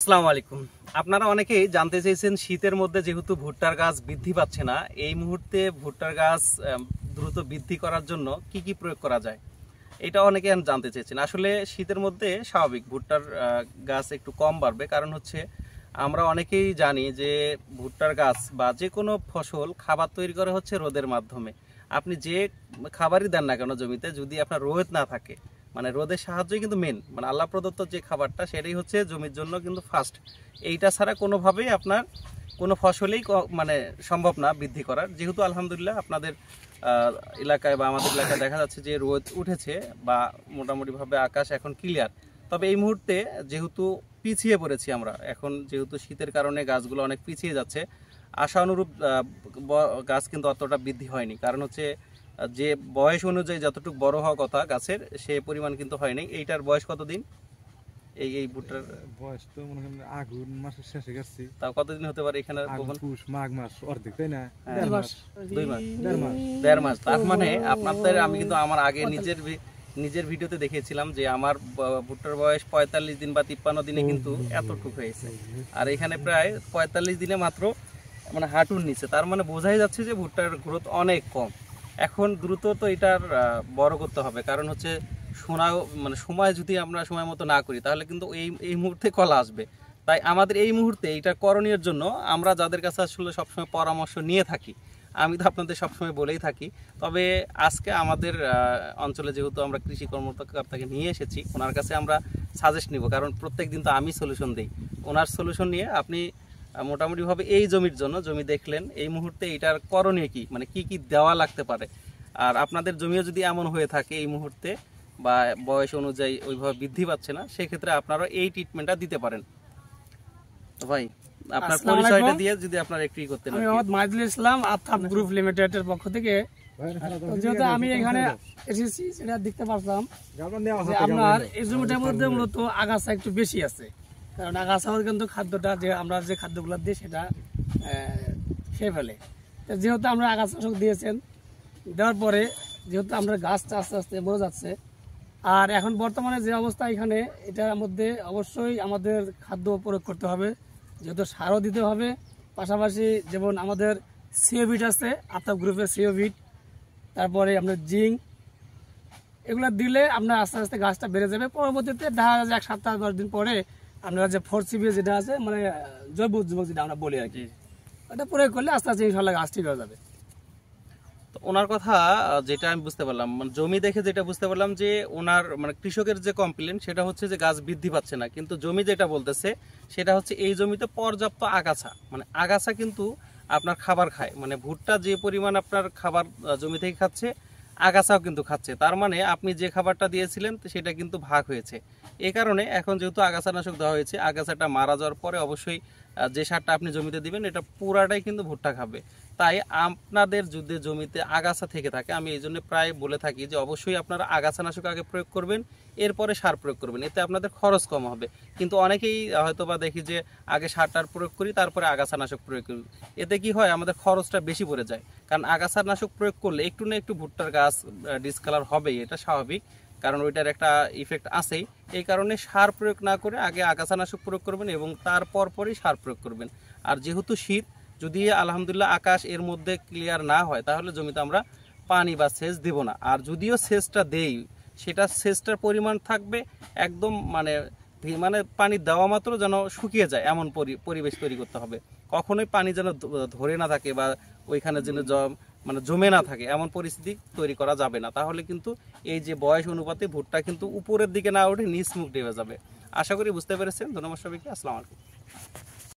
আসসালামু আলাইকুম। আপনারা অনেকেই জানতে চেয়েছেন শীতের মধ্যে যেহেতু ভুট্টার গাছ বৃদ্ধি পাচ্ছে না, এই মুহূর্তে ভুট্টার গাছ দ্রুত বৃদ্ধি করার জন্য কি কি প্রয়োগ করা যায়, এটা অনেকে জানতে চেয়েছেন। আসলে শীতের মধ্যে স্বাভাবিক ভুট্টার গাছ একটু কম বাড়বে, কারণ হচ্ছে আমরা অনেকেই জানি যে ভুট্টার গাছ বা যে কোনো ফসল খাবার তৈরি করে হচ্ছে রোদের মাধ্যমে। আপনি যে খাবারই দেন না কেন জমিতে, যদি আপনার রোদ না থাকে, মানে রোদের সাহায্যই কিন্তু মেন, মানে আল্লাহ প্রদত্ত যে খাবারটা সেটাই হচ্ছে জমির জন্য কিন্তু ফার্স্ট। এইটা ছাড়া কোনোভাবেই আপনার কোনো ফসলেই মানে সম্ভব না বৃদ্ধি করার। যেহেতু আলহামদুলিল্লাহ আপনাদের এলাকায় বা আমাদের এলাকায় দেখা যাচ্ছে যে রোদ উঠেছে বা মোটামুটিভাবে আকাশ এখন ক্লিয়ার, তবে এই মুহূর্তে যেহেতু পিছিয়ে পড়েছি আমরা, এখন যেহেতু শীতের কারণে গাছগুলো অনেক পিছিয়ে যাচ্ছে, আশা অনুরূপ গাছ কিন্তু অতটা বৃদ্ধি হয়নি। কারণ হচ্ছে যে বয়স অনুযায়ী যতটুকু বড় হওয়া কথা গাছের, সে পরিমাণ কিন্তু হয়নি। এইটার বয়স কতদিন? এই ভুট্টার বয়স তো মনে করেন আগুন মাসের শেষে গেছি। তাও কতদিন হতে পারে এখানে? পুষ মাঘ মাস অর্ধেক, তাই না? 2 মাস। 1.5 মাস। তার মানে আপনাদের, আমি কিন্তু আমার আগে নিজের ভিডিওতে দেখিয়েছিলাম যে আমার ভুট্টার বয়স 45 দিন বা 53 দিনে কিন্তু এতটুকু হয়েছে, আর এখানে প্রায় 45 দিনে মাত্র মানে হাঁটুর নিচে। তার মানে বোঝাই যাচ্ছে যে ভুট্টার গ্রোথ অনেক কম। এখন দ্রুত তো এটার বড় করতে হবে, কারণ হচ্ছে সময় যদি আমরা সময় মতো না করি তাহলে কিন্তু এই মুহূর্তে কলা আসবে। তাই আমাদের এই মুহূর্তে এইটা করণীয়ের জন্য আমরা যাদের কাছে আসলে সবসময় পরামর্শ নিয়ে থাকি, আমি তো আপনাদের সবসময় বলেই থাকি, তবে আজকে আমাদের অঞ্চলে যেহেতু আমরা কৃষি কর্মকর্তাকে নিয়ে এসেছি, ওনার কাছে আমরা সাজেস্ট নিব, কারণ প্রত্যেক দিন তো আমি সলিউশন দিই। ওনার সলিউশন নিয়ে আপনি মোটামুটিভাবে এই জমির জন্য, জমি দেখলেন এই মুহূর্তে এটার করণীয় কি, মানে কি কি দেওয়া লাগতে পারে। আর আপনাদের জমিও যদি এমন হয়ে থাকে এই মুহূর্তে বা বয়স অনুযায়ী ওইভাবে বৃদ্ধি পাচ্ছে না, সেক্ষেত্রে আপনারা এই ট্রিটমেন্টটা দিতে পারেন। তো ভাই, আপনার পরিচয়টা দিয়ে যদি আপনারা একটু করতেন। আমি মোহাম্মদ মাইদুল ইসলাম, আফতাব গ্রুপ লিমিটেডের পক্ষ থেকে। যেহেতু আমি এখানে এসেছি, সেটা দেখতে পারলাম যে আপনার এই জমিটার মধ্যে মূলত আগাছা একটু বেশি আছে, কারণ আগাছা কিন্তু খাদ্যটা যে আমরা যে খাদ্যগুলো দিই সেটা খেয়ে ফেলে। যেহেতু আমরা আগাছানাশক দিয়েছেন, দেওয়ার পরে যেহেতু আমরা গাছটা আস্তে আস্তে মরে যাচ্ছে, আর এখন বর্তমানে যে অবস্থা এখানে, এটার মধ্যে অবশ্যই আমাদের খাদ্য প্রয়োগ করতে হবে, যেহেতু সারও দিতে হবে। পাশাপাশি যেমন আমাদের সিওভিট আছে, আফতাব গ্রুপের সিওভিট, তারপরে আপনার জিঙ্ক, এগুলো দিলে আপনার আস্তে আস্তে গাছটা বেড়ে যাবে। পরবর্তীতে দেখা যায় 1 সপ্তাহ 10 দিন পরে আপনারা যে 4CB যেটা আছে, মানে জৈব যুবক যেটা আমরা বলি আর কি, ওটা প্রয়োগ করলে আস্তে আস্তে ইনশাল্লাহ গাছ ঠিক হয়ে যাবে। ওনার কথা যেটা আমি বুঝতে পারলাম, মানে জমি দেখে যেটা বুঝতে পারলাম যে ওনার মানে কৃষকের যে কমপ্লেন সেটা হচ্ছে যে গাছ বৃদ্ধি পাচ্ছে না, কিন্তু জমি যেটা বলতেছে সেটা হচ্ছে এই জমিতে পর্যাপ্ত আগাছা, মানে আগাছা কিন্তু আপনার খাবার খায়, মানে ভুট্টা যে পরিমাণ আপনার খাবার জমি থেকে খাচ্ছে, আগাছাও কিন্তু খাচ্ছে। তার মানে আপনি যে খাবারটা দিয়েছিলেন সেটা কিন্তু ভাগ হয়েছে। এই কারণে এখন যেহেতু আগাছানাশক দেওয়া হয়েছে, আগাছাটা মারা যাওয়ার পরে অবশ্যই যে সারটা আপনি জমিতে দিবেন এটা পুরাটাই কিন্তু ভুট্টা খাবে। তাই আপনাদের যদি জমিতে আগাছা থেকে থাকে, আমি এই জন্য প্রায় বলে থাকি যে অবশ্যই আপনারা আগাছানাশক আগে প্রয়োগ করবেন, এরপরে সার প্রয়োগ করবেন, এতে আপনাদের খরচ কম হবে। কিন্তু অনেকেই হয়তো বা দেখি যে আগে সারটার প্রয়োগ করি তারপরে আগাছানাশক প্রয়োগ করি, এতে কি হয় আমাদের খরচটা বেশি পড়ে যায়। কারণ আগাছানাশক প্রয়োগ করলে একটু না একটু ভুট্টার গাছ ডিসকালার হবেই, এটা স্বাভাবিক, কারণ ওইটার একটা ইফেক্ট আছেই। এই কারণে সার প্রয়োগ না করে আগে আগাছানাশক প্রয়োগ করবেন এবং তারপর পরই সার প্রয়োগ করবেন। আর যেহেতু শীত, যদি আলহামদুলিল্লাহ আকাশ এর মধ্যে ক্লিয়ার না হয় তাহলে জমিতে আমরা পানি বা সেচ দেব না। আর যদিও সেচটা দেই, সেটা সেচটার পরিমাণ থাকবে একদম মানে পানি দেওয়া মাত্র যেন শুকিয়ে যায় এমন পরিবেশ তৈরি করতে হবে। কখনোই পানি যেন ধরে না থাকে বা ওইখানে যেন জমে না থাকে এমন পরিস্থিতি তৈরি করা যাবে না, তাহলে কিন্তু এই যে বয়স অনুপাতে ভুট্টা কিন্তু উপরের দিকে না উঠে নিচ মুখ ডেবে যাবে। আশা করি বুঝতে পেরেছেন। ধন্যবাদ সবাইকে। আসসালামু আলাইকুম।